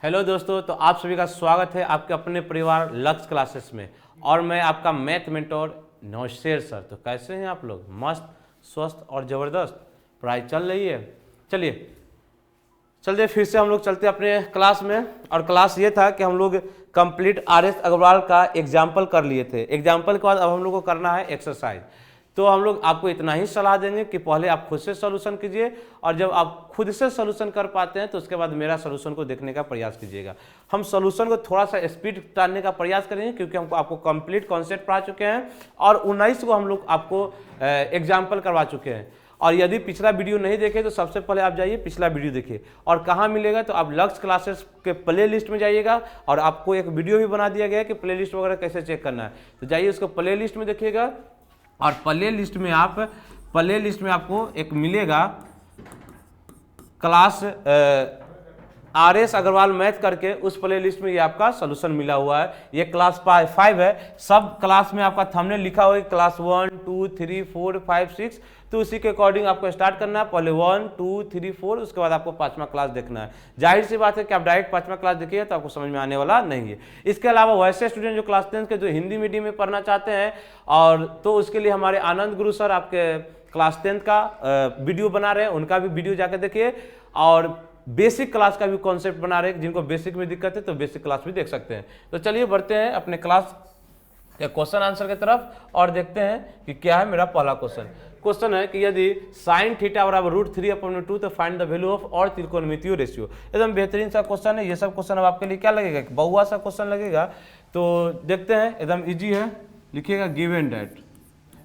Hello दोस्तों, तो आप सभी का स्वागत है आपके अपने परिवार लक्ष्य क्लासेस में। और मैं आपका मैथ मेंटोर नौशेर सर। तो कैसे हैं आप लोग? मस्त, स्वस्थ और ज़बरदस्त पढ़ाई चल रही है। चलिए फिर से हम लोग चलते अपने क्लास में। और क्लास ये था कि हम लोग कंप्लीट आर.एस. अग्रवाल का एग्जाम्पल कर लिए थे। एग्जाम्पल के बाद अब हम लोग को करना है एक्सरसाइज। तो हम लोग आपको इतना ही सलाह देंगे कि पहले आप खुद से सॉल्यूशन कीजिए, और जब आप खुद से सॉल्यूशन कर पाते हैं तो उसके बाद मेरा सॉल्यूशन को देखने का प्रयास कीजिएगा। हम सॉल्यूशन को थोड़ा सा स्पीड डालने का प्रयास करेंगे, क्योंकि हमको आपको कंप्लीट कॉन्सेप्ट पढ़ा चुके हैं और 19 को हम लोग आपको एग्जाम्पल करवा चुके हैं। और यदि पिछला वीडियो नहीं देखे तो सबसे पहले आप जाइए पिछला वीडियो देखिए। और कहाँ मिलेगा? तो आप लक्ष्य क्लासेस के प्ले लिस्ट में जाइएगा, और आपको एक वीडियो भी बना दिया गया है कि प्ले लिस्ट वगैरह कैसे चेक करना है। तो जाइए उसको प्ले लिस्ट में देखिएगा, और प्ले लिस्ट में आपको एक मिलेगा क्लास आर.एस. अग्रवाल मैथ करके। उस प्ले लिस्ट में ये आपका सोल्यूशन मिला हुआ है। ये क्लास 5 है। सब क्लास में आपका थंबनेल लिखा हुआ है क्लास 1, 2, 3, 4, 5, 6। तो उसी के अकॉर्डिंग आपको स्टार्ट करना है। पहले 1, 2, 3, 4, उसके बाद आपको 5वां क्लास देखना है। जाहिर सी बात है कि आप डायरेक्ट 5वां क्लास देखिए तो आपको समझ में आने वाला नहीं है। इसके अलावा वैसे स्टूडेंट जो क्लास 10 के जो हिंदी मीडियम में पढ़ना चाहते हैं, और तो उसके लिए हमारे आनंद गुरु सर आपके क्लास 10 का वीडियो बना रहे हैं, उनका भी वीडियो जाकर देखिए। और बेसिक क्लास का भी कॉन्सेप्ट बना रहे हैं। जिनको बेसिक में दिक्कत है तो बेसिक क्लास भी देख सकते हैं। तो चलिए बढ़ते हैं अपने क्लास के क्वेश्चन आंसर की तरफ और देखते हैं कि क्या है मेरा पहला क्वेश्चन है कि यदि साइन थीटा बराबर √3/2 तो फाइंड द वैल्यू ऑफ और त्रिकोणमितीय रेशियो। एकदम बेहतरीन सा क्वेश्चन है। ये सब क्वेश्चन अब आपके लिए क्या लगेगा? बहुआ सा क्वेश्चन लगेगा। तो देखते हैं, एकदम इजी है। लिखिएगा गिवन डेट।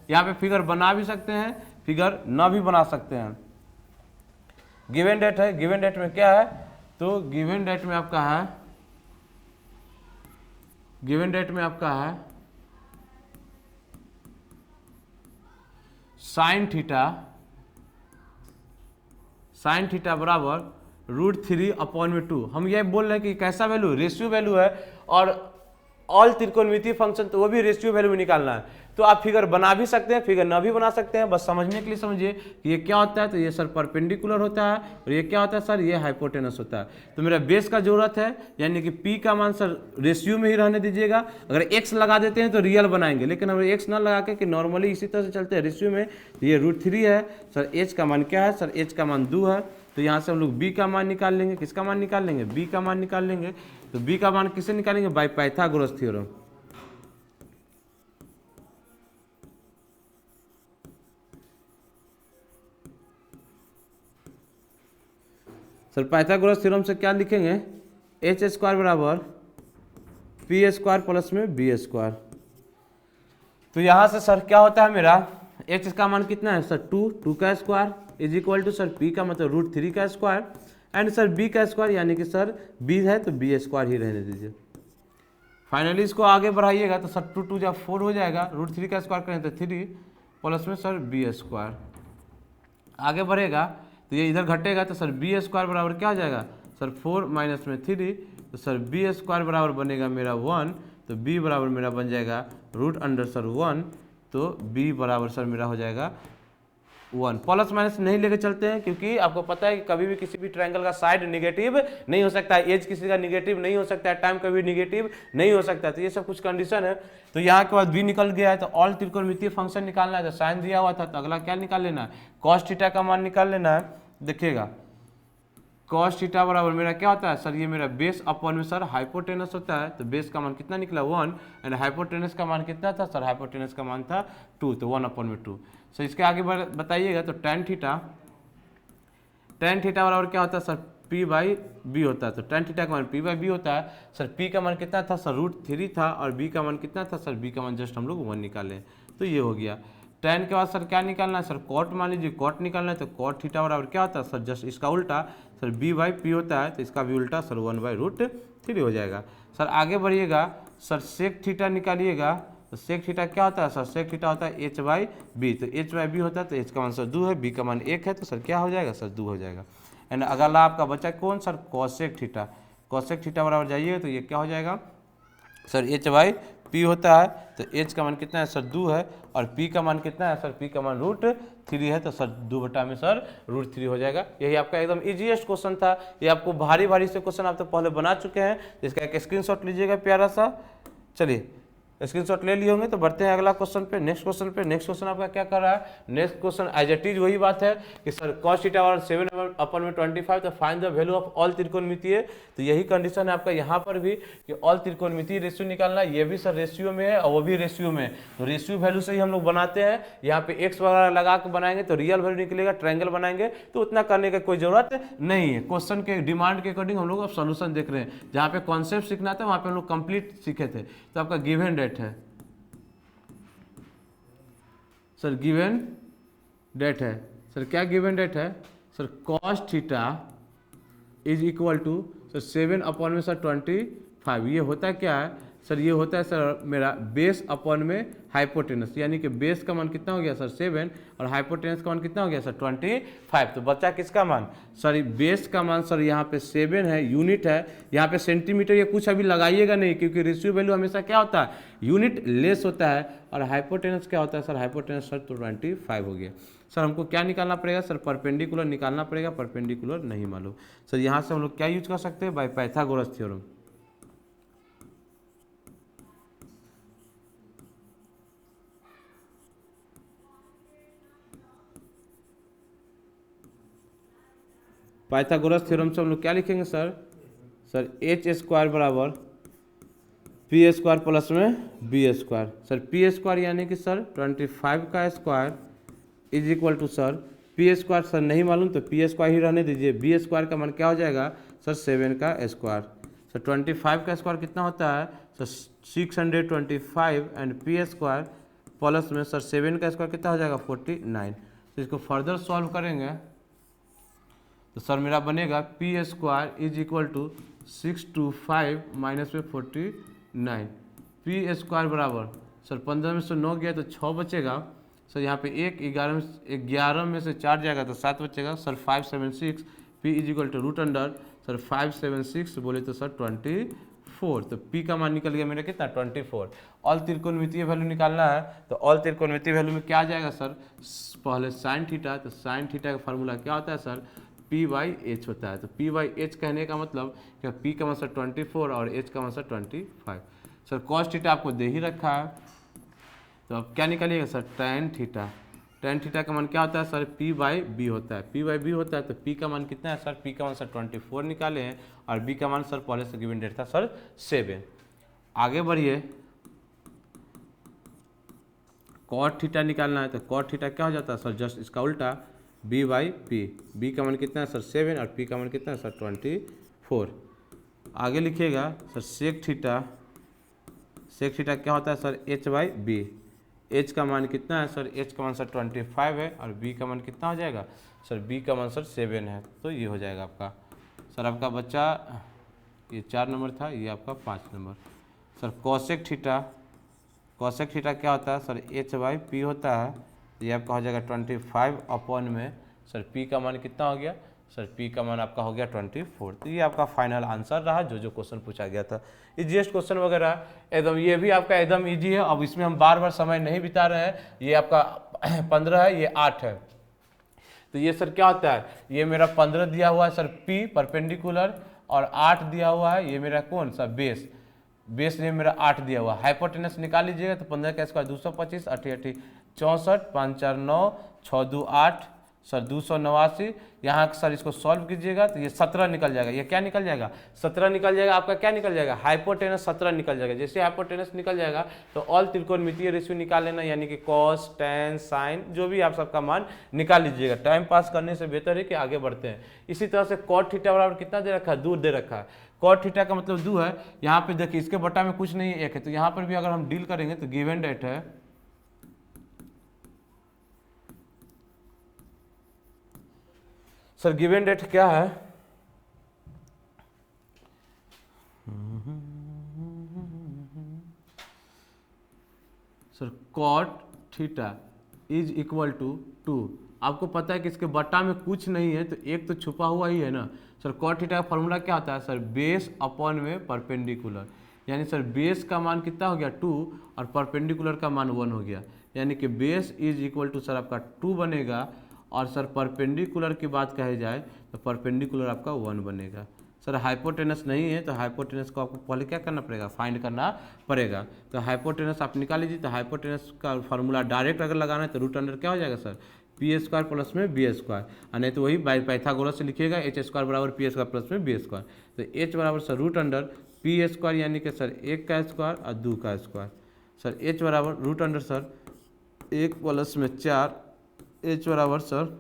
यहाँ पे फिगर बना भी सकते हैं, फिगर ना भी बना सकते हैं। गिवन डेट है। गिवन डेट में क्या है? तो गिवन डेट में आपका है साइन थीटा बराबर √3/2। हम ये बोल रहे हैं कि कैसा वैल्यू? रेशियो वैल्यू है। और ऑल त्रिकोणमितीय फंक्शन तो वो भी रेशियो वैल्यू में निकालना है। तो आप फिगर बना भी सकते हैं, फिगर ना भी बना सकते हैं। बस समझने के लिए समझिए कि ये क्या होता है। तो ये सर परपेंडिकुलर होता है, और ये क्या होता है सर? ये हाइपोटेनस होता है। तो मेरा बेस का जरूरत है, यानी कि पी का मान सर रेशियो में ही रहने दीजिएगा। अगर एक्स लगा देते हैं तो रियल बनाएंगे, लेकिन अगर एक्स ना लगा के कि नॉर्मली इसी तरह से चलते हैं रेशियो में। तो ये √3 है सर। एच का मान क्या है सर? एच का मान 2 है। तो यहाँ से हम लोग बी का मान निकाल लेंगे। किसका मान निकाल लेंगे? बी का मान निकाल लेंगे। तो बी का मान किससे निकालेंगे? By Pythagoras theorem. Sir Pythagoras theorem से क्या लिखेंगे? h² बराबर p² प्लस में b²। तो यहाँ से सर क्या होता है मेरा? h का मान कितना है सर? 2 का square is equal to sir p का मतलब √3 का स्क्वायर, एंड सर b का स्क्वायर, यानी कि सर b है तो b² ही रहने दीजिए। फाइनली इसको आगे बढ़ाइएगा तो सर 2 जब 4 हो जाएगा। √3 का स्क्वायर करें तो 3 प्लस में सर b²। आगे बढ़ेगा तो ये इधर घटेगा तो सर b² बराबर क्या हो जाएगा सर? 4 माइनस में 3, तो सर b² बराबर बनेगा मेरा 1। तो b बराबर मेरा बन जाएगा √1। तो b बराबर सर मेरा हो जाएगा 1। प्लस माइनस नहीं लेके चलते हैं, क्योंकि आपको पता है कि कभी भी किसी भी ट्रायंगल का साइड निगेटिव नहीं हो सकता है, एज किसी का निगेटिव नहीं हो सकता है, टाइम कभी निगेटिव नहीं हो सकता है। तो ये सब कुछ कंडीशन है। तो यहाँ के बाद b निकल गया है। तो ऑल त्रिकोणमितीय फंक्शन निकालना है। तो साइन दिया हुआ था, तो अगला क्या निकाल लेना है? कॉस थीटा का मान निकाल लेना है। देखिएगा कॉस थीटा बराबर मेरा क्या होता है सर? ये मेरा बेस अपॉन में सर हाइपोटेनस होता है। तो बेस का मान कितना निकला? 1, एंड हाइपोटेनस का मान कितना था सर? हाइपोटेनस का मान था 2, तो 1/2। सो इसके आगे बताइएगा तो tan थीटा बराबर क्या होता है सर? p/b होता है। तो tan थीटा का मान p/b होता है। सर p का मान कितना था सर? √3 था, और b का मान कितना था सर? b का मान जस्ट हम लोग 1 निकालें। तो ये हो गया। tan के बाद सर क्या निकालना है सर? cot मान लीजिए, cot निकालना है। तो cot थीटा बराबर क्या होता है सर? जस्ट इसका उल्टा सर b/p होता है। तो इसका भी उल्टा सर 1/√3 हो जाएगा। सर आगे बढ़िएगा, सर sec थीटा निकालिएगा। तो sec थीटा क्या होता है सर? sec थीटा होता है h/b। तो h/b होता है, तो h का मान सर 2 है, b का मान 1 है। तो सर क्या हो जाएगा सर? 2 हो जाएगा। एंड अगला आपका बच्चा कौन sir? cosec theta. cosec theta बराबर जाइएगा तो ये क्या हो जाएगा सर? h/p होता है। तो h का मान कितना है सर? 2 है, और p का मान कितना है सर? p का मान 3 है तो सर 2 में सर √3 हो जाएगा। यही आपका एकदम इजीएस्ट क्वेश्चन था। ये आपको भारी भारी से क्वेश्चन आप तो पहले बना चुके हैं, इसका एक स्क्रीनशॉट लीजिएगा प्यारा सा। चलिए स्क्रीनशॉट ले लिए होंगे तो बढ़ते हैं अगला क्वेश्चन पे, नेक्स्ट क्वेश्चन पे। नेक्स्ट क्वेश्चन आपका क्या कर रहा है, next question as it is वही बात है कि सर cos थीटा और 7/25 तो find the value of all त्रिकोणमितीय। तो यही कंडीशन है आपका यहाँ पर भी कि ऑल त्रिकोणमितीय रेशियो निकालना है। ये भी सर रेशियो में है और वो भी रेशियो में है, तो रेशियो वैल्यू से ही हम लोग बनाते हैं। यहाँ पे एक्स वगैरह लगा के बनाएंगे तो रियल वैल्यू निकलेगा, ट्रायंगल बनाएंगे तो उतना करने की कोई जरूरत नहीं है। क्वेश्चन के डिमांड के अकॉर्डिंग हम लोग अब सोल्यूशन देख रहे हैं। जहाँ पे कॉन्सेप्ट सीखना था वहाँ पे हम लोग कंप्लीट सीखे थे। तो आपका गिवन डेट है सर, गिवन डेट है सर, क्या गिवन डेट है sir, cos theta is equal to sir 7 upon में सर 25। ये होता क्या है सर, ये होता है सर मेरा बेस अपॉन में हाइपोटेनस, यानी कि बेस का मान कितना हो गया सर 7 और हाइपोटेनस का मान कितना हो गया सर 25। तो बच्चा किसका मान सर, बेस का मान सर यहाँ पे 7 है, यूनिट है, यहाँ पे सेंटीमीटर या कुछ अभी लगाइएगा नहीं, क्योंकि रेशियो वैल्यू हमेशा क्या होता है यूनिट लेस होता है। और हाइपोटेनस क्या होता है सर, हाइपोटेनस सर तो 25 हो गया। सर हमको क्या निकालना पड़ेगा सर, परपेंडिकुलर निकालना पड़ेगा, परपेंडिकुलर नहीं मालूम। सर यहाँ से हम लोग क्या यूज कर सकते हैं, by Pythagoras theorem. Pythagoras theorem से हम लोग क्या लिखेंगे सर, h² बराबर p² प्लस में b²। सर p² यानी कि सर 25 का square is equal to sir p² sir नहीं मालूम तो p² ही रहने दीजिए। b² का मान क्या हो जाएगा सर 7 का स्क्वायर। सर 25 का स्क्वायर कितना होता है सर 625 एंड p² प्लस में सर 7 का स्क्वायर कितना हो जाएगा 49। तो इसको फर्दर सॉल्व करेंगे तो सर मेरा बनेगा p² is equal to 625 minus में 49। p² बराबर सर 15 में से 9 गया तो 6 बचेगा सर, यहाँ पे 11 में से 4 जाएगा तो 7 बचेगा sir 576। p is equal to root under sir 576 बोले तो सर 24। तो p का मान निकल गया मेरा कितना 24। ऑल त्रिकोणमितीय वैल्यू निकालना है तो ऑल त्रिकोणमितीय वैल्यू में क्या आ जाएगा सर, पहले साइन थीटा, तो साइन थीटा का फार्मूला क्या होता है सर p/h होता है। तो p/h कहने का मतलब क्या, p का मान सर 24 और h का मान सर 25। सर cos थीटा आपको दे ही रखा है तो अब क्या निकालिएगा sir tan theta. tan theta का मान क्या होता है सर p/b होता है, p/b होता है। तो p का मान कितना है सर, p का मान सर 24 निकाले हैं और b का मान सर पहले से गिवन डेट था सर 7। आगे बढ़िए, cot थीटा निकालना है तो cot थीटा क्या हो जाता है सर, जस्ट इसका उल्टा b/p। b का मान कितना है सर 7 और p का मान कितना है सर 24। आगे लिखिएगा sir sec theta, sec theta क्या होता है सर h/b। h का मान कितना है सर, h का मान सर 25 है और b का मान कितना हो जाएगा सर, b का मान सर 7 है। तो ये हो जाएगा आपका सर, आपका बच्चा ये 4 नंबर था, ये आपका 5 number. Sir cosec theta, cosec theta क्या होता है सर h/p होता है, ये आपका हो जाएगा 25 अपॉन में सर p का मान कितना हो गया सर, p का मान आपका हो गया 24। तो ये आपका फाइनल आंसर रहा जो क्वेश्चन पूछा गया था। इजीएस्ट क्वेश्चन वगैरह एकदम, ये भी आपका एकदम इजी है। अब इसमें हम बार बार समय नहीं बिता रहे हैं। ये आपका 15 है, ये 8 है। तो ये सर क्या होता है, ये मेरा 15 दिया हुआ है सर p परपेंडिकुलर और 8 दिया हुआ है ये मेरा कौन सा बेस, बेस ने मेरा 8 दिया हुआ। हाइपोटेनस निकाल लीजिएगा तो 15 का स्क्वायर 225, 8 8 64, 5 4 9, 6 2 8 सर 289। यहाँ सर इसको सॉल्व कीजिएगा तो ये 17 निकल जाएगा। ये क्या निकल जाएगा 17 निकल जाएगा। आपका क्या निकल जाएगा हाइपोटेनस 17 निकल जाएगा। जैसे हाइपोटेनस निकल जाएगा तो ऑल त्रिकोणमितीय रेशियो निकाल लेना, यानी कि कॉस टेन साइन जो भी आप सबका मान निकाल लीजिएगा। टाइम पास करने से बेहतर है कि आगे बढ़ते हैं। इसी तरह से कॉट थीटा बराबर कितना दे रखा है 2 दे रखा है। कॉट थीटा का मतलब 2 है। यहाँ पे देखिए इसके बटा में कुछ नहीं है 1 है, तो यहाँ पर भी अगर हम डील करेंगे तो गिवन डेट है सर, गिवन डेट क्या है sir, cot theta is equal to 2। आपको पता है कि इसके बटा में कुछ नहीं है तो एक तो छुपा हुआ ही है ना सर। कॉट थीटा का फॉर्मूला क्या होता है सर, बेस अपॉन में परपेंडिकुलर, यानी सर बेस का मान कितना हो गया 2 और परपेंडिकुलर का मान 1 हो गया। यानी कि base is equal to sir आपका 2 बनेगा, और सर परपेंडिकुलर की बात कही जाए तो परपेंडिकुलर आपका 1 बनेगा। सर हाइपोटेनस नहीं है तो हाइपोटेनस को आपको पहले क्या करना पड़ेगा, फाइंड करना पड़ेगा। तो हाइपोटेनस आप निकाल लीजिए। तो हाइपोटेनस का फार्मूला डायरेक्ट अगर लगाना है तो रूट अंडर क्या हो जाएगा सर, पी स्क्वायर प्लस में बी स्क्वायर, और नहीं तो वही बाई पाइथागोरस से लिखिएगा एच स्क्वायर बराबर पी स्क्वायर प्लस में बी स्क्वायर। तो एच बराबर sir root under P square यानी कि सर 1 का स्क्वायर और 2 का स्क्वायर। सर एच बराबर रूट अंडर सर 1 प्लस में 4, एच बराबर सर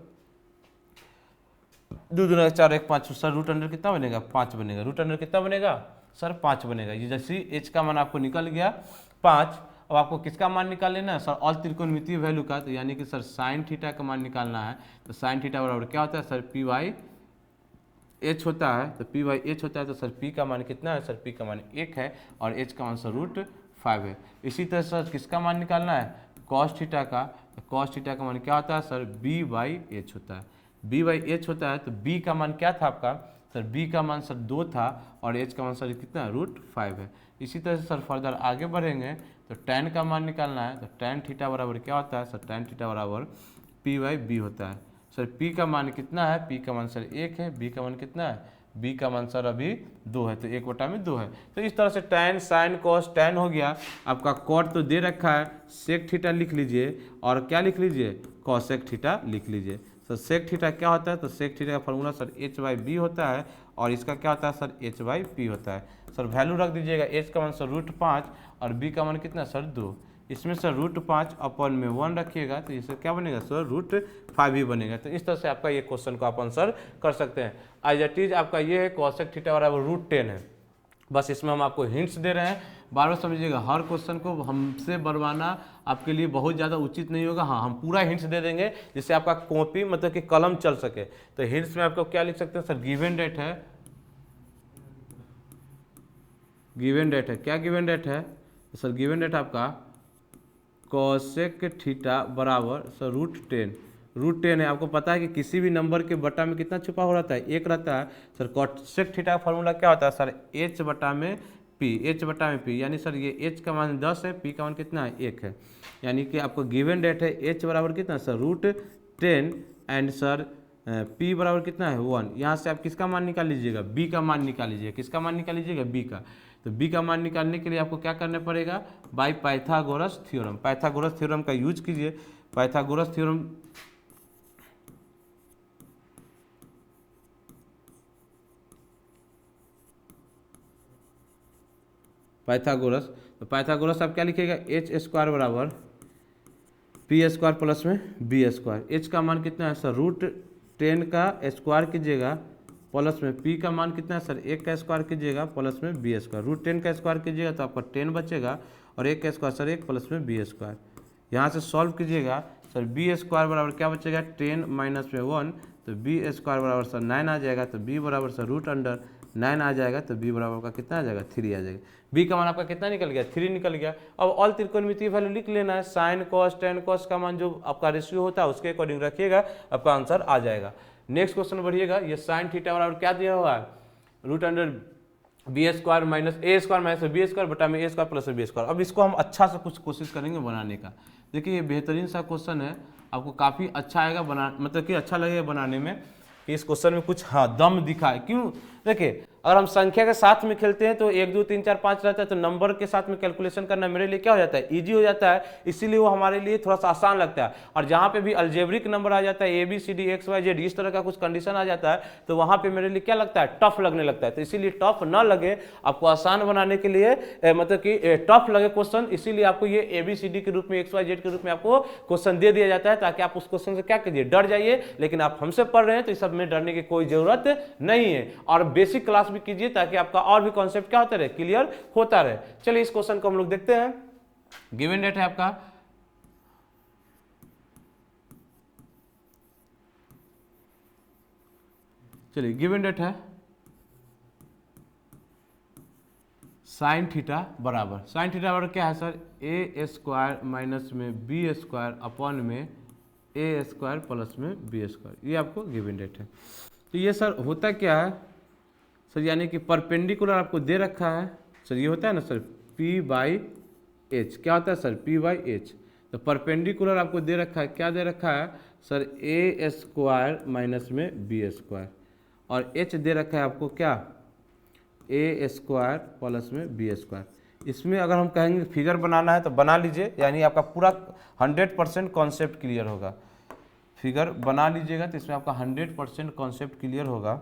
2 दूना 4 1 5। सर रूट अंडर कितना बनेगा, 5 बनेगा। रूट अंडर कितना बनेगा सर, 5 बनेगा। ये जैसे एच का मान आपको निकल गया 5। अब आपको किसका मान निकाल लेना है सर, ऑल त्रिकोणमितीय वैल्यू का। तो यानी कि सर साइन थीटा का मान निकालना है। तो साइन थीटा बराबर क्या होता है सर, पी वाई एच होता है। तो पी वाई एच होता है। तो सर पी का मान कितना है सर, पी का मान 1 है और एच का मान सर रूट 5 है। इसी तरह सर किसका मान निकालना है, कॉस थीटा का। तो कॉस थीटा का मान क्या होता है सर, बी बाई एच होता है। बी बाई एच होता है। तो बी का मान क्या था आपका सर, बी का मान सर 2 था और एच का मान सर कितना है, रूट 5 है। इसी तरह से सर फर्दर आगे बढ़ेंगे तो tan का मान निकालना है। तो tan थीटा बराबर क्या होता है सर, tan थीटा बराबर पी बाई बी होता है। सर p का मान कितना है, p का मान सर 1 है, b का मान कितना है, b का मान सर अभी 2 है, तो 1/2 है। तो इस तरह से tan साइन कॉस tan हो गया आपका। कॉट तो दे रखा है, सेक थीटा लिख लीजिए और क्या लिख लीजिए, कॉसेक थीटा लिख लीजिए। सर सेक थीटा क्या होता है, तो सेक थीटा का formula sir h by B होता है और इसका क्या होता है सर, h बाई पी होता है। सर वैल्यू रख दीजिएगा, h का मान सर रूट 5 और b का मान कितना सर 2। इसमें सर रूट 5 अपॉन में 1 रखिएगा तो इससे क्या बनेगा सर, रूट 5 ही बनेगा। तो इस तरह से आपका ये क्वेश्चन को आप आंसर कर सकते हैं। एज इट इज आपका ये है कॉसेक थीटा बराबर रूट 10 है। बस इसमें हम आपको हिंट्स दे रहे हैं, बार बार समझिएगा। हर क्वेश्चन को हमसे बनवाना आपके लिए बहुत ज़्यादा उचित नहीं होगा। हाँ, हम पूरा हिंट्स दे देंगे जिससे आपका कॉपी मतलब कि कलम चल सके। तो हिंट्स में आपको क्या लिख सकते हैं सर, गिवन डेट है, गिवन डेट है, क्या गिवन डेट है सर, गिवन डेट आपका कॉसेक थीटा बराबर सर रूट 10, रूट 10 है। आपको पता है कि किसी भी नंबर के बटा में कितना छुपा हो रहता है, 1 रहता है। सर कॉसेक थीटा का फॉर्मूला क्या होता है सर, h बटा में p, h बटा में p, यानी सर ये h का मान 10 है, p का मान कितना है 1 है। यानी कि आपको गिवन डेट है h बराबर कितना sir root 10 and sir p बराबर कितना है 1। यहाँ से आप किसका मान निकाल लीजिएगा, b का मान निकाल लीजिएगा। किसका मान निकाल लीजिएगा, b का। तो b का मान निकालने के लिए आपको क्या करना पड़ेगा, by Pythagoras theorem. Pythagoras theorem का यूज कीजिए। पाइथागोरस थ्योरम पाइथागोरस, तो पाइथागोरस आप क्या लिखिएगा, एच स्क्वायर बराबर पी स्क्वायर प्लस में बी स्क्वायर। एच का मान कितना है सर, रूट 10 का स्क्वायर कीजिएगा प्लस में p का मान कितना है सर, 1 का स्क्वायर कीजिएगा प्लस में बी स्क्वायर। रूट 10 का स्क्वायर कीजिएगा तो आपका 10 बचेगा और 1 का स्क्वायर सर 1 प्लस में बी स्क्वायर। यहाँ से सॉल्व कीजिएगा सर, बी स्क्वायर बराबर क्या बचेगा, 10 माइनस में 1, तो बी स्क्वायर बराबर सर 9 आ जाएगा। तो b बराबर सर रूट अंडर 9 आ जाएगा। तो b बराबर का कितना आ जाएगा, 3 आ जाएगा। b का मान आपका कितना निकल गया, 3 निकल गया। अब ऑल त्रिकोणमितीय वैल्यू लिख लेना है। साइन कॉस टेन कॉस का मान जो आपका रेशियो होता है उसके अकॉर्डिंग रखिएगा, आपका आंसर आ जाएगा। नेक्स्ट क्वेश्चन बढ़िएगा। ये साइन थीटा बराबर क्या दिया हुआ है, root under B square minus A square minus B square बटा में A square plus B square. अब इसको हम अच्छा से कुछ कोशिश करेंगे बनाने का। देखिए ये बेहतरीन सा क्वेश्चन है, आपको काफ़ी अच्छा आएगा बना, मतलब कि अच्छा लगेगा बनाने में कि इस क्वेश्चन में कुछ हाँ दम दिखा है। क्यों, देखिए अगर हम संख्या के साथ में खेलते हैं तो 1 2 3 4 5 रहता है, तो नंबर के साथ में कैलकुलेशन करना मेरे लिए क्या हो जाता है, इजी हो जाता है। इसीलिए वो हमारे लिए थोड़ा सा आसान लगता है। और जहाँ पे भी अल्जेब्रिक नंबर आ जाता है, ABCD XYZ इस तरह का कुछ कंडीशन आ जाता है, तो वहाँ पे मेरे लिए क्या लगता है, टफ लगने लगता है। तो इसीलिए टफ ना लगे, आपको आसान बनाने के लिए मतलब कि टफ लगे क्वेश्चन, इसीलिए आपको ये ABCD के रूप में XYZ के रूप में आपको क्वेश्चन दे दिया जाता है, ताकि आप उस क्वेश्चन से क्या कीजिए, डर जाइए। लेकिन आप हमसे पढ़ रहे हैं तो इस सब में डरने की कोई जरूरत नहीं है। और बेसिक क्लास भी कीजिए ताकि आपका और भी कॉन्सेप्ट क्या होता रहे, क्लियर होता रहे। चलिए इस क्वेश्चन को हम लोग देखते हैं। गिवन डेट है आपका चलिए गिवन डेट है साइन थीटा बराबर, साइन थीटा बराबर क्या है सर, ए स्क्वायर माइनस में बी स्क्वायर अपॉन में ए स्क्वायर प्लस में बी स्क्वायर। ये आपको गिवन डेट है। तो ये सर होता क्या है सर, यानी कि परपेंडिकुलर आपको दे रखा है सर, ये होता है ना सर P/H, क्या होता है सर P/H। तो परपेंडिकुलर आपको दे रखा है, क्या दे रखा है सर, ए स्क्वायर माइनस में बी स्क्वायर, और एच दे रखा है आपको क्या, ए स्क्वायर प्लस में बी स्क्वायर। इसमें अगर हम कहेंगे फिगर बनाना है तो बना लीजिए, यानी आपका पूरा 100% कॉन्सेप्ट क्लियर होगा। फिगर बना लीजिएगा तो इसमें आपका 100% कॉन्सेप्ट क्लियर होगा।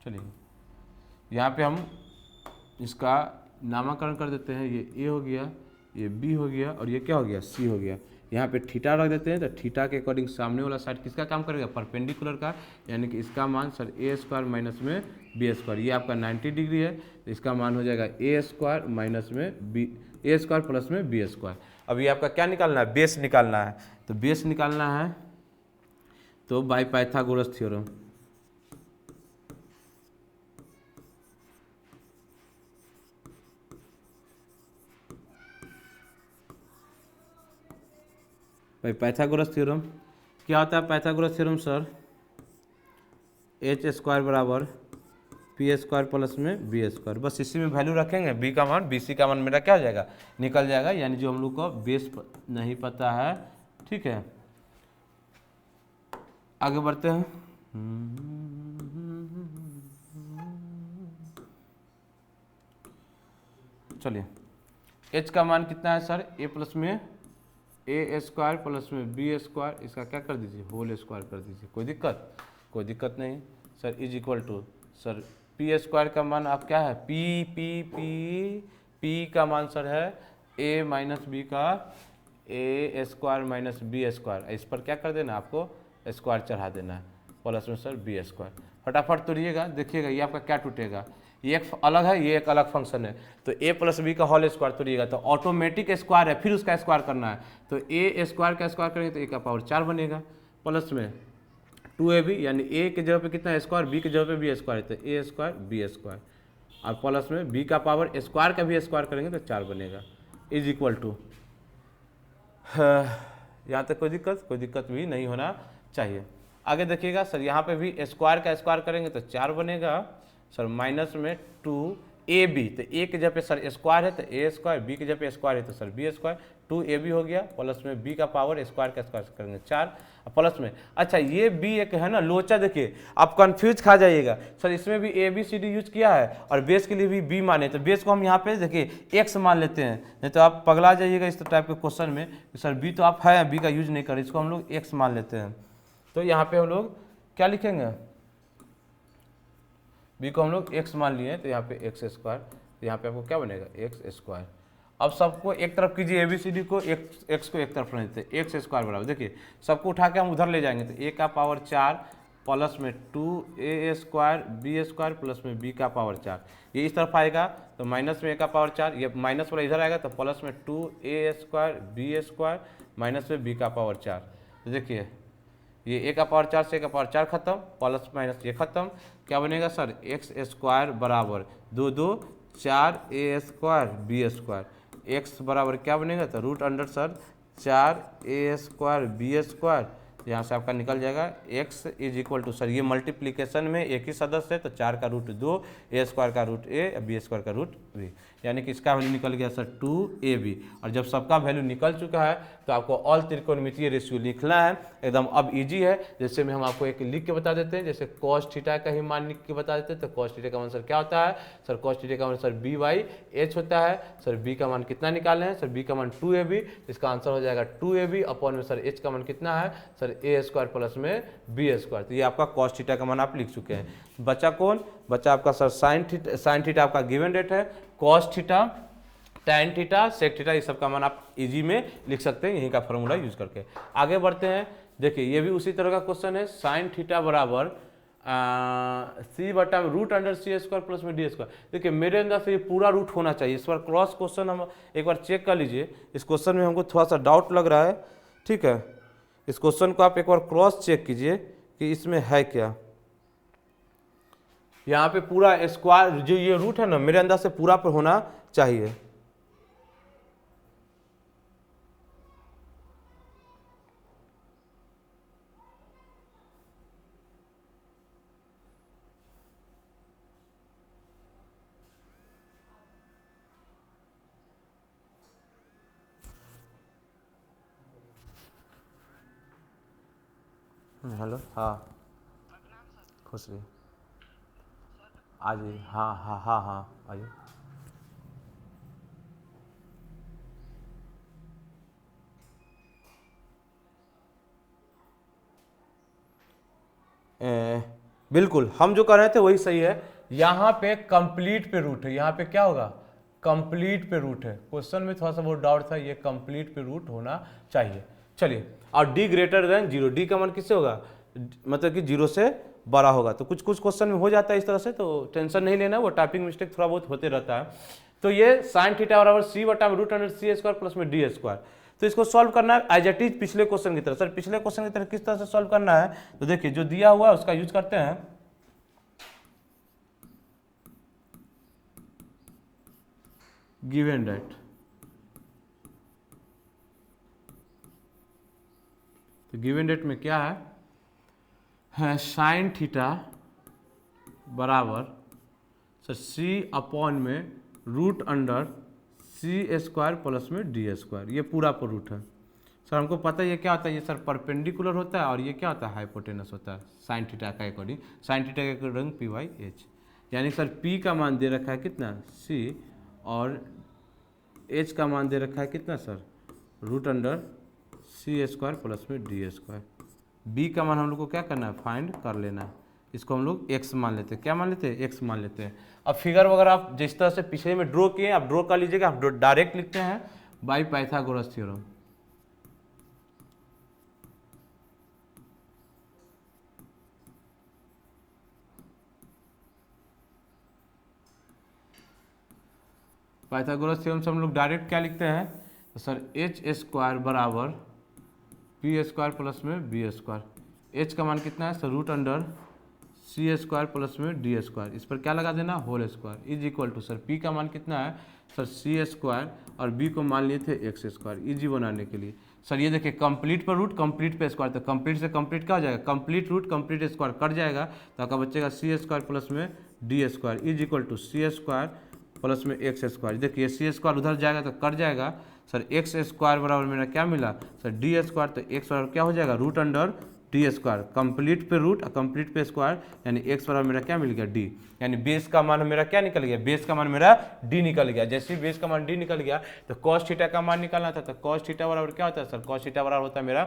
चलिए यहाँ पे हम इसका नामकरण कर देते हैं, ये ए हो गया, ये बी हो गया, और ये क्या हो गया, सी हो गया। यहाँ पे थीटा रख देते हैं, तो थीटा के अकॉर्डिंग सामने वाला साइड किसका काम करेगा, परपेंडिकुलर का, यानी कि इसका मान सर ए स्क्वायर माइनस में बी स्क्वायर, ये आपका 90 डिग्री है, तो इसका मान हो जाएगा ए स्क्वायर माइनस में बी, ए स्क्वायर प्लस में बी स्क्वायर। अब ये आपका क्या निकालना है, बेस निकालना है, तो बेस निकालना है तो बाय पाइथागोरस थ्योरम। भाई पाइथागोरस थ्योरम क्या होता है, Pythagoras theorem sir, H square बराबर पी स्क्वायर प्लस में बी स्क्वायर, बस इसी में वैल्यू रखेंगे, बी का मान, बी सी का मान मेरा क्या हो जाएगा, निकल जाएगा, यानी जो हम लोग को बेस नहीं पता है। ठीक है, आगे बढ़ते हैं। चलिए एच का मान कितना है सर, ए प्लस में ए स्क्वायर प्लस में बी स्क्वायर, इसका क्या कर दीजिए, होल स्क्वायर कर दीजिए, कोई दिक्कत, कोई दिक्कत नहीं sir, is equal to sir P square का मान आप क्या है, पी पी पी पी का मान सर है ए माइनस बी का ए स्क्वायर माइनस बी स्क्वायर, इस पर क्या कर देना, आपको स्क्वायर चढ़ा देना है, प्लस में सर बी स्क्वायर। फटाफट तोड़िएगा, देखिएगा ये आपका क्या टूटेगा, ये एक अलग है, ये एक अलग फंक्शन है, तो ए प्लस बी का होल स्क्वायर तोड़िएगा तो ऑटोमेटिक स्क्वायर है, फिर उसका स्क्वायर करना है, तो ए स्क्वायर का स्क्वायर करेंगे तो ए का पावर 4 बनेगा, प्लस में 2ab, यानी ए के जगह पे कितना स्क्वायर, बी के जगह पे बी स्क्वायर है, तो ए स्क्वायर बी स्क्वायर, और प्लस में बी का पावर स्क्वायर का भी स्क्वायर करेंगे तो 4 बनेगा, इज इक्वल टू, यहाँ तक कोई दिक्कत भी नहीं होना चाहिए। आगे देखिएगा सर, यहाँ पे भी स्क्वायर का स्क्वायर करेंगे तो 4 बनेगा सर, माइनस में 2ab, तो ए के जगह पे सर स्क्वायर है तो ए स्क्वायर, बी के जगह पे स्क्वायर है तो सर बी स्क्वायर, 2ab हो गया, प्लस में बी का पावर स्क्वायर का स्क्वायर करेंगे 4, प्लस में अच्छा ये बी एक है ना लोचा, देखिए आप कंफ्यूज खा जाइएगा सर, इसमें भी A B C D use किया है और बेस के लिए भी बी माने, तो बेस को हम यहाँ पे देखिए एक्स मान लेते हैं, नहीं तो आप पगला जाइएगा इस टाइप के क्वेश्चन में, सर बी तो आप है, बी का यूज नहीं करें, इसको हम लोग एक्स मान लेते हैं, तो यहाँ पे हम लोग क्या लिखेंगे, बी को हम लोग एक्स मान लिए, तो यहाँ पे एक्स स्क्वायर, तो यहाँ पे आपको क्या बनेगा, एक्स स्क्वायर। अब सबको एक तरफ कीजिए, ए बी सी डी को, एक्स को एक तरफ रख देते, एक्स स्क्वायर बराबर, देखिए सबको उठा के हम उधर ले जाएंगे, तो ए का पावर 4 प्लस में 2a square B square plus में बी का पावर 4, ये इस तरफ आएगा तो माइनस में ए का पावर 4, ये माइनस वाला इधर आएगा तो प्लस में 2a square B square minus में बी का पावर 4, तो देखिए ये ए का पावर 4 से ए का पावर 4 खत्म, प्लस माइनस ये खत्म, क्या बनेगा सर, एक्स स्क्वायर बराबर 2 2 4 A square B square, X बराबर क्या बनेगा, तो root under sir 4 A square B square, यहाँ से आपका निकल जाएगा x is equal to sir, ये मल्टीप्लिकेशन में एक ही सदस्य है तो 4 का रूट 2, ए स्क्वायर का रूट a, बी स्क्वायर का रूट b, यानी कि इसका वैल्यू निकल गया सर 2ab। और जब सबका वैल्यू निकल चुका है तो आपको ऑल त्रिकोणमितीय रेशियो लिखना है, एकदम अब इजी है। जैसे में हम आपको एक लिख के बता देते हैं, जैसे कॉस थीटा का ही मान लिख के बता देते हैं, तो कॉस थीटा का मान सर क्या होता है, सर कॉस थीटा का मान सर b/h होता है। सर b का मान कितना निकाले हैं, सर b का मान 2ab, इसका आंसर हो जाएगा 2ab अपॉन में सर h का मान कितना है, सर a स्क्वायर प्लस में b स्क्वायर। तो ये आपका कॉस थीटा का मान आप लिख चुके हैं। बचा कौन, बचा आपका सर साइन थीटा आपका गिवन डेट है, cos theta, tan theta, sec theta, इस सब का मान आप इजी में लिख सकते हैं यहीं का फॉर्मूला यूज करके। आगे बढ़ते हैं, देखिए ये भी उसी तरह का क्वेश्चन है, साइन थीटा बराबर सी बटा में root under C square plus में डी स्क्वायर। देखिए मेरे अंदर से ये पूरा रूट होना चाहिए, इस बार क्रॉस क्वेश्चन हम एक बार चेक कर लीजिए, इस क्वेश्चन में हमको थोड़ा सा डाउट लग रहा है, ठीक है। इस क्वेश्चन को आप एक बार क्रॉस चेक कीजिए कि इसमें है क्या। यहाँ पे पूरा स्क्वायर जो ये रूट है ना, मेरे अंदर से पूरा पर होना चाहिए। हेलो, हाँ, खुश रहिए, आ जाइए, हाँ हाँ हाँ हाँ, आइए। बिल्कुल, हम जो कर रहे थे वही सही है। यहाँ पे कंप्लीट पे रूट है, यहाँ पे क्या होगा, कंप्लीट पे रूट है। क्वेश्चन में थोड़ा सा वो डाउट था, ये कंप्लीट पे रूट होना चाहिए। चलिए, और D greater than zero, D का मान किससे होगा, मतलब कि जीरो से बड़ा होगा। तो कुछ कुछ क्वेश्चन में हो जाता है इस तरह से, तो टेंशन नहीं लेना, वो टाइपिंग मिस्टेक थोड़ा बहुत होते रहता है। तो ये साइन थीटा बराबर सी बटा में root under C square plus में डी स्क्वायर। तो इसको सॉल्व करना है एज इट इज पिछले क्वेश्चन की तरह। सर पिछले क्वेश्चन की तरह किस तरह से सॉल्व करना है, तो देखिए जो दिया हुआ है उसका यूज करते हैं। गिवन डेट, तो गिवन डेट में क्या है साइन थीटा बराबर सर सी अपॉन में root under C square plus में डी स्क्वायर, ये पूरा पर रूट है। सर हमको पता है ये क्या होता है, ये सर परपेंडिकुलर होता है और ये क्या होता है, हाइपोटेनस होता है साइन थीटा का अकॉर्डिंग। साइन थीटा के अकॉर्डिंग पी बाई एच, यानी सर पी का मान दे रखा है कितना सी, और एच का मान दे रखा है कितना sir root under C square plus में डी स्क्वायर। बी का मान हम लोग को क्या करना है, फाइंड कर लेना है। इसको हम लोग एक्स मान लेते हैं, क्या मान लेते हैं, एक्स मान लेते हैं। अब फिगर वगैरह आप जिस तरह से पिछले में ड्रॉ किए आप ड्रॉ कर लीजिएगा, आप डायरेक्ट लिखते हैं by Pythagoras theorem. Pythagoras theorem से हम लोग डायरेक्ट क्या लिखते हैं, तो सर एच स्क्वायर बराबर पी स्क्वायर प्लस में बी स्क्वायर। एच का मान कितना है sir root under C square plus में डी स्क्वायर, इस पर क्या लगा देना whole square is equal to sir P का मान कितना है सर सी स्क्वायर और बी को मान लिए थे एक्स स्क्वायर इजी बनाने के लिए। सर ये देखिए कंप्लीट पर रूट कंप्लीट पे स्क्वायर, तो कंप्लीट से कंप्लीट क्या हो जाएगा, complete root complete square cut जाएगा, तो आपका बचेगा सी स्क्वायर प्लस में D square is equal to C square plus में एक्स स्क्वायर। देखिए सी स्क्वायर उधर जाएगा तो कट जाएगा, सर एक्स स्क्वायर बराबर मेरा क्या मिला सर डी स्क्वायर, तो एक्स बराबर क्या हो जाएगा root under D square, complete पे रूट और कंप्लीट पे स्क्वायर, यानी एक्स बराबर मेरा क्या मिल गया डी, यानी बेस का मान मेरा क्या निकल गया, बेस का मान मेरा डी निकल गया। जैसे ही बेस का मान डी निकल गया तो कॉस थीटा का मान निकालना था, तो कॉस थीटा बराबर क्या होता है सर, कॉस थीटा बराबर होता है मेरा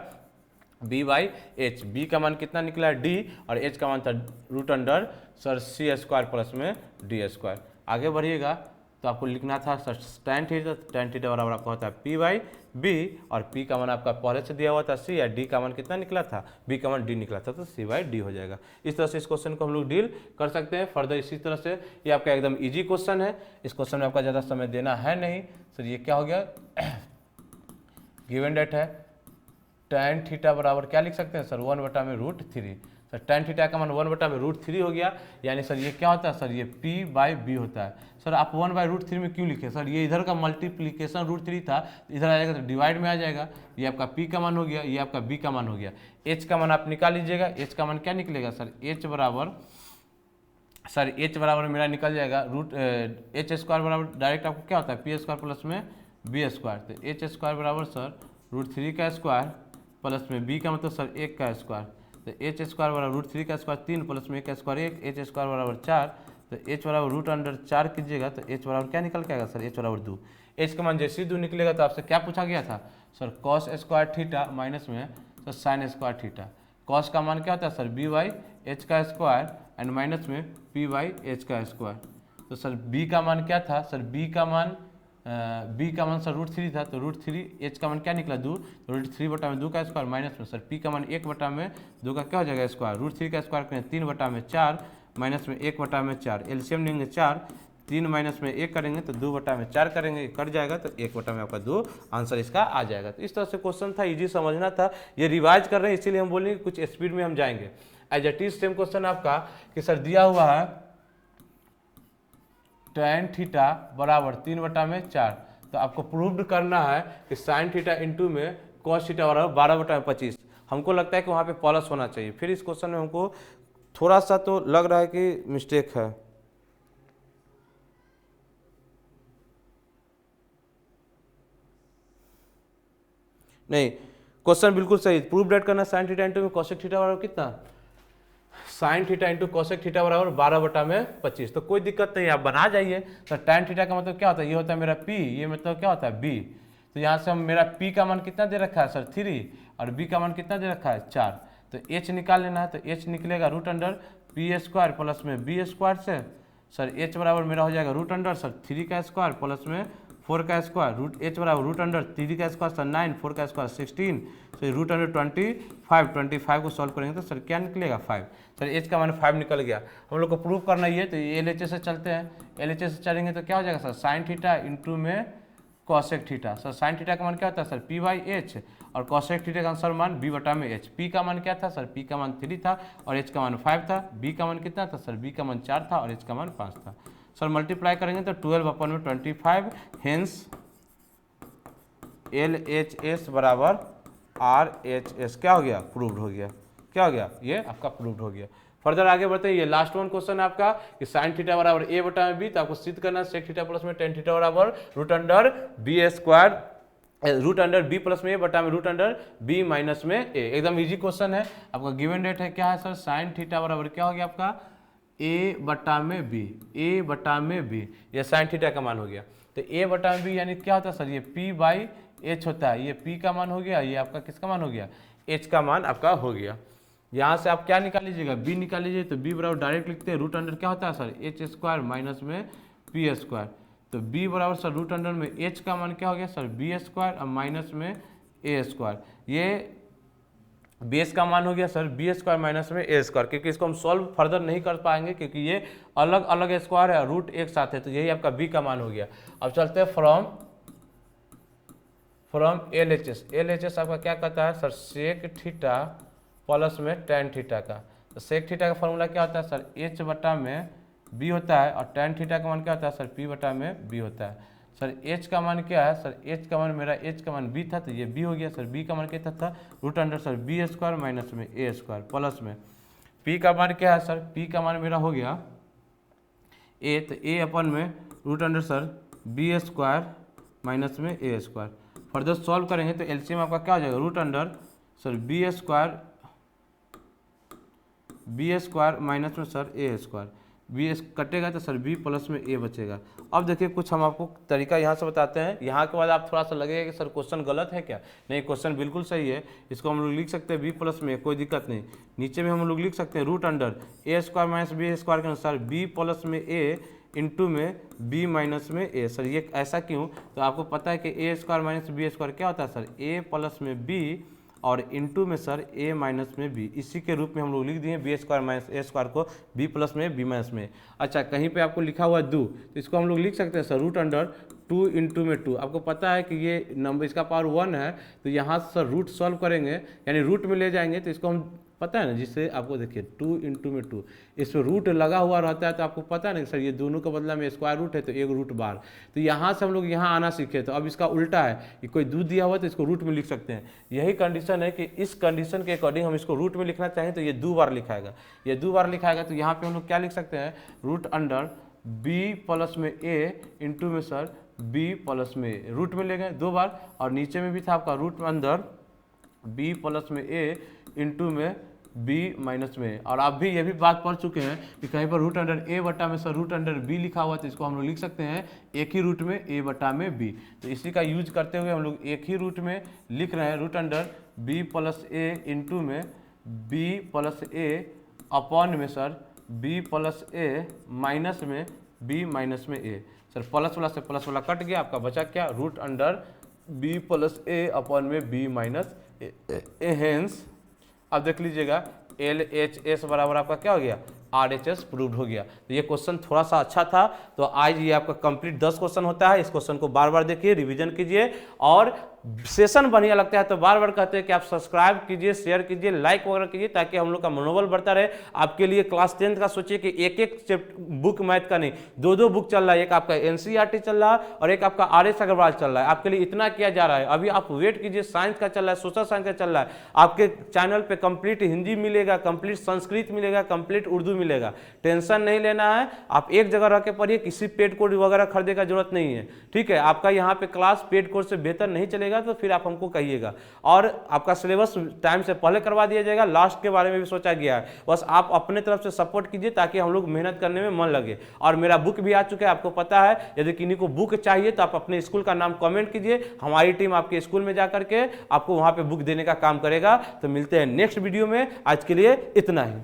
बी बाई एच। बी का मान कितना निकला है डी, और एच का मान था root under sir C square plus में डी स्क्वायर। आगे बढ़िएगा तो आपको लिखना था sir tan theta, tan theta बराबर आपका होता है पी बाई बी, और पी का मान आपका पहले से दिया हुआ था सी, या डी का मान कितना निकला था, बी का मान डी निकला था, तो सी बाई डी हो जाएगा। इस तरह से इस क्वेश्चन को हम लोग डील कर सकते हैं फर्दर इसी तरह से। ये आपका एकदम ईजी क्वेश्चन है, इस क्वेश्चन में आपका ज़्यादा समय देना है नहीं। सर ये क्या हो गया, गिवन डेट है tan थीटा बराबर क्या लिख सकते हैं सर 1/√3। सर tan थीटा का मान 1/√3 हो गया, यानी सर ये क्या होता है सर ये p बाई बी होता है। सर आप 1/√3 में क्यों लिखे, सर ये इधर का मल्टीप्लीकेशन √3 था, इधर आ जाएगा तो डिवाइड में आ जाएगा। ये आपका p का मान हो गया, ये आपका b का मान हो गया। h का मान आप निकाल लीजिएगा, h का मान क्या निकलेगा सर h बराबर सर h बराबर मेरा निकल जाएगा रूट एच स्क्वायर बराबर डायरेक्ट आपको क्या होता है पी स्क्वायर प्लस में बी स्क्वायर, तो एच स्क्वायर बराबर सर √3 का स्क्वायर प्लस में बी का मतलब सर 1 का स्क्वायर, तो एच स्क्वायर बराबर √3 का स्क्वायर 3 प्लस में 1 का स्क्वायर 1, एच स्क्वायर बराबर 4, तो एच बराबर रूट अंडर 4 कीजिएगा तो एच बराबर क्या निकल के आएगा सर एच बराबर 2। एच का मान जैसे ही 2 निकलेगा तो आपसे क्या पूछा गया था sir cos square theta minus में sir sine square theta. Cos का मान क्या होता है सर बी बाई एच का स्क्वायर एंड माइनस में पी बाई एच का स्क्वायर। तो सर बी का मान क्या था सर बी का मान सर √3 था, तो √3 एच का मान क्या निकला 2, तो √3/2 का स्क्वायर माइनस में सर पी का मान 1/2 का क्या हो जाएगा स्क्वायर, √3 का स्क्वायर करें 3/4 माइनस में 1/4, एलसीएम लेंगे 4, 3 माइनस में 1 करेंगे तो 2/4 करेंगे, कट जाएगा तो 1/में आपका 2 आंसर इसका आ जाएगा। तो इस तरह से क्वेश्चन था, इजी समझना था। ये रिवाइज कर रहे हैं इसीलिए हम बोलेंगे कुछ स्पीड में हम जाएंगे। As it is same question आपका कि सर दिया हुआ है tan थीटा बराबर 3/4, तो आपको प्रूव्ड करना है कि साइन थीटा इंटू में कॉस थीटा बराबर 12/25। हमको लगता है कि वहाँ पे प्लस होना चाहिए, फिर इस क्वेश्चन में हमको थोड़ा सा तो लग रहा है कि मिस्टेक है। नहीं, क्वेश्चन बिल्कुल सही, प्रूफ डेट करना साइन थीटा इंटू में कोसेक थीटा बराबर कितना, sine theta into cosec theta बराबर 12/25। तो कोई दिक्कत नहीं, आप बना जाइए। तो टैन थीटा का मतलब क्या होता है, ये होता है मेरा पी, ये मतलब क्या होता है बी। तो यहाँ से हम मेरा पी का मान कितना दे रखा है सर 3 और बी का मान कितना दे रखा है 4। तो एच निकाल लेना है, तो एच निकलेगा root under P square plus में बी स्क्वायर से सर एच बराबर मेरा हो जाएगा रूट अंडर सर 3 का स्क्वायर प्लस में 4 का स्क्वायर, रूट एच बराबर रूट अंडर 3 का स्क्वायर सर 9, 4 का स्क्वायर 16, सर रूट अंडर 25 को सॉल्व करेंगे तो सर क्या निकलेगा 5। सर एच का मान 5 निकल गया। हम लोग को प्रूफ करना ही है, तो एल एच से चलते हैं। एल एच से चलेंगे तो क्या हो जाएगा सर साइन थीटा इंटू में cosec theta. Sir sine theta का मान क्या होता है सर पी बाई एच और कॉसेक थीटा का आंसर मान बी बटा में एच। पी का मान क्या था सर, पी का मान 3 था और एच का मान 5 था। बी का मान कितना था सर, बी का मान 4 था और एच का मान 5 था। सर मल्टीप्लाई करेंगे तो 12/25, हेंस एल एच एस बराबर आर एच एस क्या हो गया, प्रूव्ड हो गया। क्या हो गया, ये आपका प्रूव्ड हो गया। फर्दर आगे बढ़ते हैं, ये लास्ट वन क्वेश्चन है आपका कि साइन थीटा बराबर ए बटा में बी। तो आपको सिद्ध करना है सेक थीटा प्लस में टेन थीटा बराबर root under B square, root under B plus में ए बटा में रूट अंडर बी माइनस में ए। एकदम इजी क्वेश्चन है। आपका गिवन डेट है क्या है सर, साइन थीटा बराबर क्या हो गया आपका ए बटा में बी, ए बटा में बी, ये साइन थीटा का मान हो गया। तो ए बटा में बी यानी क्या होता है सर, ये पी बाई एच होता है। ये पी का मान हो गया, ये आपका किसका मान हो गया, एच का मान आपका हो गया। यहाँ से आप क्या निकाल लीजिएगा, बी निकाल लीजिए। तो बी बराबर डायरेक्ट लिखते हैं रूट अंडर क्या होता है सर एच स्क्वायर माइनस में पी स्क्वायर। तो बी बराबर सर रूट अंडर में एच का मान क्या हो गया सर बी स्क्वायर और माइनस में ए स्क्वायर। ये बेस का मान हो गया सर बी स्क्वायर माइनस में ए स्क्वायर, क्योंकि इसको हम सॉल्व फर्दर नहीं कर पाएंगे क्योंकि ये अलग अलग स्क्वायर है, रूट एक साथ है। तो यही आपका बी का मान हो गया। अब चलते हैं from L H S. L H S आपका क्या कहता है सर सेक थीटा प्लस में टेन थीटा का। तो सेक थीटा का फॉर्मूला क्या होता है सर एच बटा में बी होता है और टेन थीटा का मान क्या होता है सर पी बटा में बी होता है। सर एच का मान क्या है सर, एच का मान मेरा एच का मान बी था तो ये बी हो गया। सर बी का मान कितना था root under sir B square minus में ए स्क्वायर प्लस में पी का मान क्या है सर, पी का मान मेरा हो गया ए, तो ए अपन में root under sir B square minus में ए स्क्वायर। फर्दर सॉल्व करेंगे तो एलसीएम आपका क्या हो जाएगा root under sir B square minus में सर ए स्क्वायर। बी कटेगा तो सर बी प्लस में ए बचेगा। अब देखिए कुछ हम आपको तरीका यहाँ से बताते हैं। यहाँ के बाद आप थोड़ा सा लगेगा कि सर क्वेश्चन गलत है क्या, नहीं क्वेश्चन बिल्कुल सही है। इसको हम लोग लिख सकते हैं बी प्लस में, कोई दिक्कत नहीं। नीचे में हम लोग लिख सकते हैं रूट अंडर ए स्क्वायर माइनस बी स्क्वायर के अनुसार बी प्लस में ए इंटू में बी माइनस में ए। सर ये ऐसा क्यों, तो आपको पता है कि ए स्क्वायर माइनस बी स्क्वायर क्या होता है सर ए प्लस में बी और इंटू में सर ए माइनस में बी। इसी के रूप में हम लोग लिख दिए B square minus A square को बी प्लस में बी माइनस में। अच्छा कहीं पे आपको लिखा हुआ है 2, तो इसको हम लोग लिख सकते हैं सर रूट अंडर 2 इंटू में 2। आपको पता है कि ये नंबर इसका पावर 1 है, तो यहाँ से सर रूट सॉल्व करेंगे यानी रूट में ले जाएंगे तो इसको हम पता है ना, जिससे आपको देखिए 2 इंटू में 2 इसमें रूट लगा हुआ रहता है। तो आपको पता है ना सर ये दोनों का बदला में स्क्वायर रूट है तो एक रूट बार। तो यहाँ से हम लोग यहाँ आना सीखे। तो अब इसका उल्टा है कि कोई दूध दिया हुआ तो इसको रूट में लिख सकते हैं। यही कंडीशन है कि इस कंडीशन के अकॉर्डिंग हम इसको रूट में लिखना चाहें तो ये 2 बार लिखाएगा, ये 2 बार लिखाएगा। तो यहाँ पे हम लोग क्या लिख सकते हैं रूट अंडर बी प्लस में ए इंटू में सर बी प्लस में ए, रूट में ले गए 2 बार। और नीचे में भी था आपका रूट अंदर बी प्लस में ए इंटू में बी माइनस में। और आप भी ये भी बात पढ़ चुके हैं कि कहीं पर रूट अंडर ए बटा में सर रूट अंडर बी लिखा हुआ तो इसको हम लोग लिख सकते हैं एक ही रूट में ए बटा में बी। तो इसी का यूज करते हुए हम लोग एक ही रूट में लिख रहे हैं रूट अंडर बी प्लस ए इंटू में बी प्लस ए अपॉन में सर बी प्लस ए माइनस में बी माइनस में ए। सर प्लस वाला से प्लस वाला कट गया, आपका बचा क्या रूट अंडर बी प्लस ए अपॉन में बी माइनस ए। हेंस अब देख लीजिएगा एल एच एस बराबर आपका क्या हो गया आर एच एस प्रूव्ड हो गया। तो ये क्वेश्चन थोड़ा सा अच्छा था। तो आज ये आपका कंप्लीट 10 क्वेश्चन होता है। इस क्वेश्चन को बार बार देखिए, रिवीजन कीजिए और सेशन बढ़िया लगता है तो बार बार कहते हैं कि आप सब्सक्राइब कीजिए, शेयर कीजिए, लाइक वगैरह कीजिए ताकि हम लोग का मनोबल बढ़ता रहे। आपके लिए क्लास 10th का सोचिए कि एक एक बुक मैथ का नहीं 2-2 बुक चल रहा है, एक आपका एनसीईआरटी चल रहा है और एक आपका आर.एस. अग्रवाल चल रहा है। आपके लिए इतना किया जा रहा है। अभी आप वेट कीजिए, साइंस का चल रहा है, सोशल साइंस का चल रहा है। आपके चैनल पे कंप्लीट हिंदी मिलेगा, कंप्लीट संस्कृत मिलेगा, कंप्लीट उर्दू मिलेगा। टेंशन नहीं लेना है, आप एक जगह रह के पढ़िए, किसी पेड कोर्स वगैरह खरीदने का जरूरत नहीं है। ठीक है, आपका यहाँ पे क्लास पेड कोर्स से बेहतर नहीं चलेगा। लीजिएगा तो फिर आप हमको कहिएगा। और आपका सिलेबस टाइम से पहले करवा दिया जाएगा, लास्ट के बारे में भी सोचा गया है। बस आप अपने तरफ से सपोर्ट कीजिए ताकि हम लोग मेहनत करने में मन लगे। और मेरा बुक भी आ चुका है, आपको पता है। यदि किन्हीं को बुक चाहिए तो आप अपने स्कूल का नाम कमेंट कीजिए, हमारी टीम आपके स्कूल में जा करके आपको वहाँ पे बुक देने का काम करेगा। तो मिलते हैं नेक्स्ट वीडियो में, आज के लिए इतना ही।